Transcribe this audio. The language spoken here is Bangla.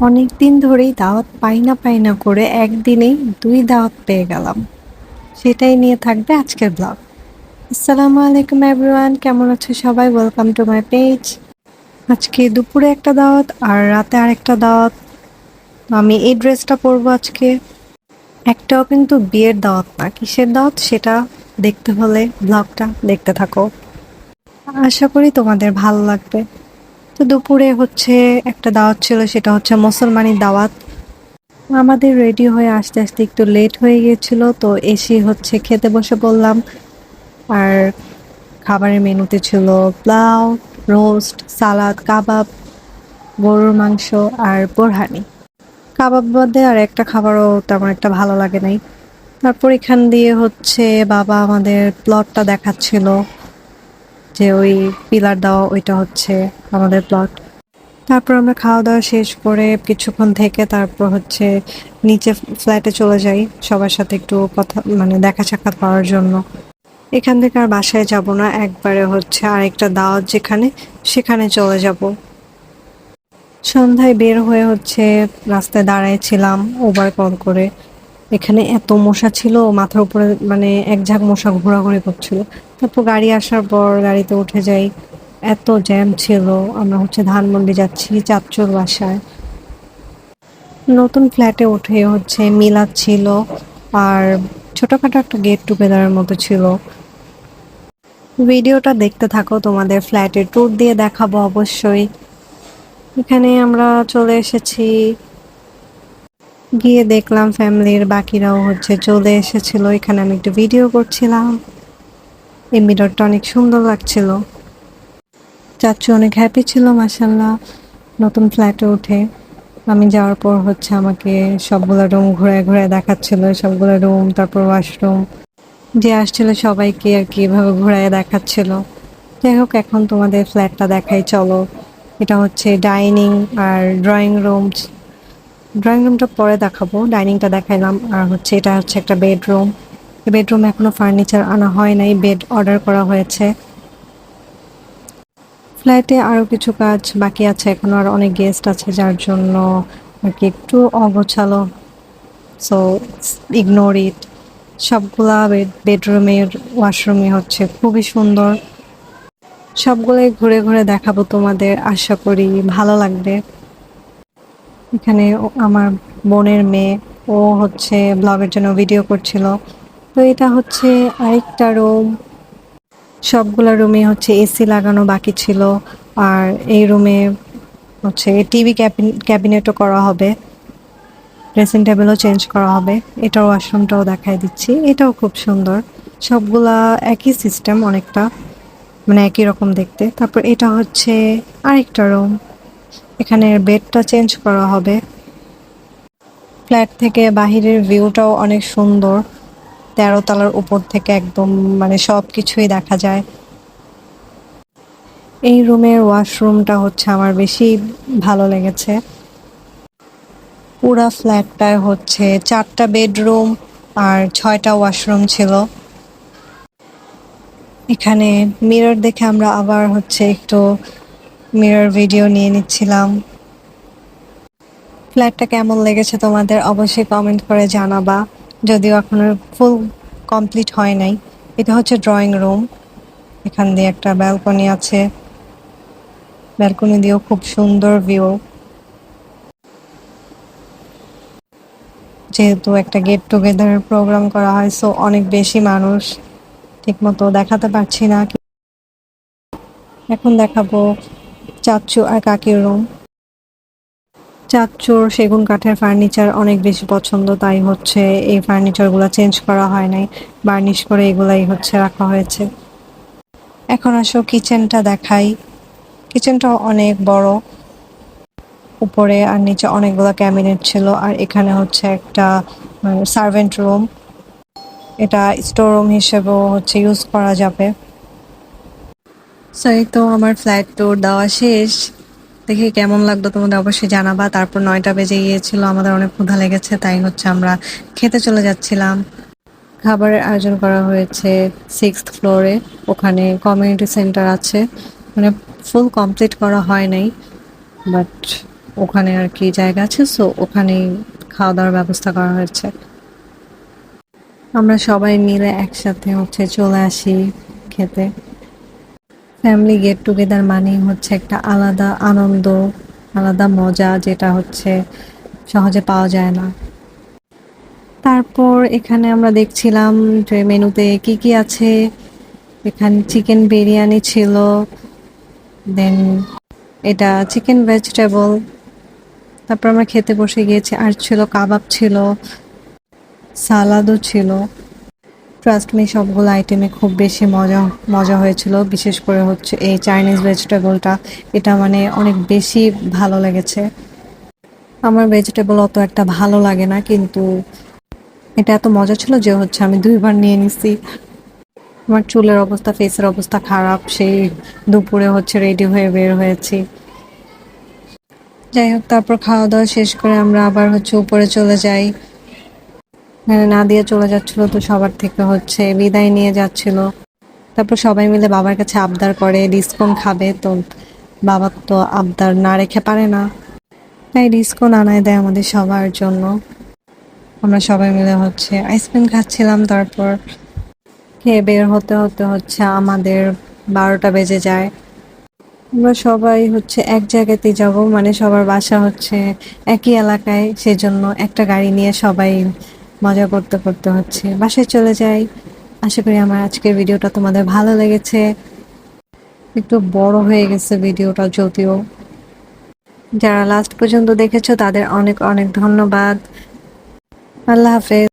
অনেকদিন ধরেই দাওয়াত পাই না করে একদিনেই ২ দাওয়াত পেয়ে গেলাম। সেটাই নিয়ে থাকবে আজকের ব্লগ। আসসালামু আলাইকুম এভরিওয়ান, কেমন আছো সবাই? Welcome to my page. আজকে দুপুরে একটা দাওয়াত আর রাতে আরেকটা দাওয়াত। আমি এই ড্রেসটা পরবো আজকে। একটাও কিন্তু বিয়ের দাওয়াত না, কিসের দাওয়াত সেটা দেখতে হলে ব্লগটা দেখতে থাকো। আশা করি তোমাদের ভালো লাগবে। তো দুপুরে হচ্ছে একটা দাওয়াত ছিল, সেটা হচ্ছে মুসলমানি দাওয়াত। আমাদের রেডি হয়ে আসতে আসতে একটু লেট হয়ে গিয়েছিল, তো এসে হচ্ছে খেতে বসে পড়লাম। আর খাবারের মেনুতে ছিল পোলাও, রোস্ট, সালাদ, কাবাব, গরুর মাংস আর বোরহানি। কাবাব বাদে আর একটা খাবারও তেমন একটা ভালো লাগে নাই। তারপর এখান দিয়ে হচ্ছে বাবা আমাদের প্লটটা দেখাচ্ছিল, যে ওই পিলার দেওয়া ওইটা হচ্ছে আমাদের প্লট। তারপর আমরা খাওয়া-দাওয়া শেষ করে কিছুক্ষণ থেকে তারপর হচ্ছে নিচে ফ্ল্যাটে চলে যাই সবার সাথে একটু কথা মানে দেখা সাক্ষাৎ করার জন্য। এখান থেকে আর বাসায় যাব না, একবারে হচ্ছে আরেকটা দাওয়াত যেখানে সেখানে চলে যাব। সন্ধ্যায় বের হয়ে হচ্ছে রাস্তায় দাঁড়াইছিলাম উবার কল করে। এখানে এত মশা ছিল, মাথার উপরে মানে এক ঝাঁক মশা ঘোরাঘুরি করছিল। তারপর গাড়ি আসার পর গাড়িতে উঠে যাই। এত জ্যাম ছিল। আমরা হচ্ছে ধানমন্ডি যাচ্ছি চাচ্চুর বাসায়। নতুন ফ্ল্যাটে উঠে হচ্ছে মিলাদ ছিল আর ছোটখাটো একটা গেট টুগেদারের মতো ছিল। ভিডিওটা দেখতে থাকো, তোমাদের ফ্ল্যাটের ট্যুর দিয়ে দেখাবো অবশ্যই। এখানে আমরা চলে এসেছি, গিয়ে দেখলাম ফ্যামিলির বাকিরাও হচ্ছে চলে এসেছিল। এখানে আমি একটু ভিডিও করছিলাম। এই মিররটা অনেক সুন্দর লাগছিল। চাচ্চু অনেক হ্যাপি ছিল মাশাআল্লাহ নতুন ফ্ল্যাটে উঠে। আমি যাওয়ার পর হচ্ছে আমাকে সবগুলো রুম ঘুরায় ঘুরায় দেখাচ্ছিল, সবগুলো রুম, তারপর ওয়াশরুম। যে আসছিল সবাইকে আর কি এভাবে ঘুরায় দেখাচ্ছিল। যাই হোক, এখন তোমাদের ফ্ল্যাটটা দেখাই চলো। এটা হচ্ছে ডাইনিং আর ড্রয়িং রুম। ড্রয়িং রুমটা পরে দেখাবো, ডাইনিংটা দেখাইলাম। আর হচ্ছে এটা হচ্ছে একটা বেডরুম। এই বেডরুমে এখনো ফার্নিচার আনা হয় নাই, বেড অর্ডার করা হয়েছে। ফ্ল্যাটে আরো কিছু কাজ বাকি আছে, এখনো আর অনেক গেস্ট আছে যার জন্য আর কি একটু অগোছালো। So ignore it. সবগুলা বেডরুমের ওয়াশরুমে হচ্ছে খুবই সুন্দর। সবগুলোই ঘুরে ঘুরে দেখাবো তোমাদের, আশা করি ভালো লাগবে। এখানে আমার বোনের মেয়ে, ও হচ্ছে ব্লগের জন্য ভিডিও করছিল। তো এটা হচ্ছে আরেকটা রুম। সবগুলা রুমে হচ্ছে এসি লাগানো বাকি ছিল। আর এই রুমে হচ্ছে টিভি ক্যাবিনেটও করা হবে, ড্রেসিং টেবিলও চেঞ্জ করা হবে। এটার ওয়াশরুমটাও দেখাই দিচ্ছি, এটাও খুব সুন্দর। সবগুলা একই সিস্টেম অনেকটা, মানে একই রকম দেখতে। তারপর এটা হচ্ছে আরেকটা রুম, এখানে বেডটা চেঞ্জ করা হবে। ফ্ল্যাট থেকে বাহিরের ভিউটাও অনেক সুন্দর, ১৩ তলার উপর থেকে একদম মানে সব কিছুই দেখা যায়। এই রুমের ওয়াশরুমটা হচ্ছে আমার বেশি ভালো লেগেছে। পুরা ফ্ল্যাটটায় হচ্ছে ৪টা বেডরুম আর ৬টা ওয়াশরুম ছিল। এখানে মিরর দেখে আমরা আবার হচ্ছে একটু মিরর ভিডিও নিয়ে নিচ্ছিলাম। ফ্ল্যাটটা কেমন লেগেছে তোমাদের অবশ্যই কমেন্ট করে জানাবা, যদিও এখনো ফুল কমপ্লিট হয় নাই। এটা হচ্ছে ড্রয়িং রুম, এখান দিয়ে একটা ব্যালকনি আছে, ব্যালকনি দিয়েও খুব সুন্দর ভিউ। যেহেতু একটা গেট টুগেদারের প্রোগ্রাম করা হয়, সো অনেক বেশি মানুষ, ঠিকমতো দেখাতে পারছি না। এখন দেখাবো চাচ্চু আর কাকির রুম। চাচ্চুর সেগুন কাঠের ফার্নিচার অনেক বেশি পছন্দ, তাই হচ্ছে এই ফার্নিচারগুলো চেঞ্জ করা হয় নাই, বার্নিশ করে এগুলাই হচ্ছে রাখা হয়েছে। এখন আসো কিচেনটা দেখাই। কিচেনটাও অনেক বড়, উপরে আর নিচে অনেকগুলো ক্যাবিনেট ছিল। আর এখানে হচ্ছে একটা সার্ভেন্ট রুম, এটা স্টোর রুম হিসেবেও হচ্ছে ইউজ করা যাবে। সো এই তো আমার ফ্ল্যাট ট্যুর দেওয়া শেষ। দেখি কেমন লাগলো তোমাদের অবশ্যই জানাবা। তারপর ৯টা বেজে গিয়েছিল, আমাদের অনেক ক্ষুধা লেগেছে, তাই হচ্ছে আমরা খেতে চলে যাচ্ছিলাম। খাবারের আয়োজন করা হয়েছে 6th ফ্লোরে, ওখানে কমিউনিটি সেন্টার আছে। মানে ফুল কমপ্লিট করা হয় নাই, বাট ওখানে আর কি জায়গা আছে, সো ওখানেই খাওয়া দাওয়ার ব্যবস্থা করা হয়েছে। আমরা সবাই মিলে একসাথে হচ্ছে চলে আসি খেতে। ফ্যামিলি গেট টুগেদার মানেই হচ্ছে একটা আলাদা আনন্দ, আলাদা মজা, যেটা হচ্ছে সহজে পাওয়া যায় না। তারপর এখানে আমরা দেখছিলাম যে মেনুতে কি কি আছে। এখানে চিকেন বিরিয়ানি ছিল, দেন এটা চিকেন ভেজিটেবল। তারপর আমরা খেতে বসে গিয়েছি, আর ছিল কাবাব, ছিল সালাদও ছিল। ট্রাস্ট মি, সবগুলো আইটেমে খুব বেশি মজা মজা হয়েছিল। বিশেষ করে হচ্ছে এই চাইনিজ ভেজিটেবলটা, এটা মানে অনেক বেশি ভালো লেগেছে। আমার ভেজিটেবল অত একটা ভালো লাগে না, কিন্তু এটা এত মজা ছিল যে হচ্ছে আমি 2বার নিয়ে নিছি। আমার চুলের অবস্থা, ফেসের অবস্থা খারাপ, সেই দুপুরে হচ্ছে রেডি হয়ে বের হয়েছি। যাই হোক, তারপর খাওয়া দাওয়া শেষ করে আমরা আবার হচ্ছে উপরে চলে যাই। নাদিয়া চলে যাচ্ছিল, তো সবার থেকে হচ্ছে বিদায় নিয়ে যাচ্ছিল। তারপর সবাই মিলে বাবার কাছে আবদার করে ডিসকন খাবে, তো বাবা তো আবদার না রেখে পারে না, তাই ডিসকন আনায় দেয় আমাদের সবার জন্য। আমরা সবাই মিলে হচ্ছে আইসক্রিম খাচ্ছিলাম। তারপর খেয়ে বের হতে হতে হচ্ছে আমাদের 12টা বেজে যায়। আমরা সবাই হচ্ছে এক জায়গাতেই যাব, মানে সবার বাসা হচ্ছে একই এলাকায়, সেজন্য একটা গাড়ি নিয়ে সবাই মজা করতে করতে হচ্ছে বাসায় চলে যাই। আশা করি আমার আজকের ভিডিওটা তোমাদের ভালো লেগেছে। একটু বড় হয়ে গেছে ভিডিওটা যদিও। যারা লাস্ট পর্যন্ত দেখেছো তাদের অনেক অনেক ধন্যবাদ। আল্লাহ হাফেজ।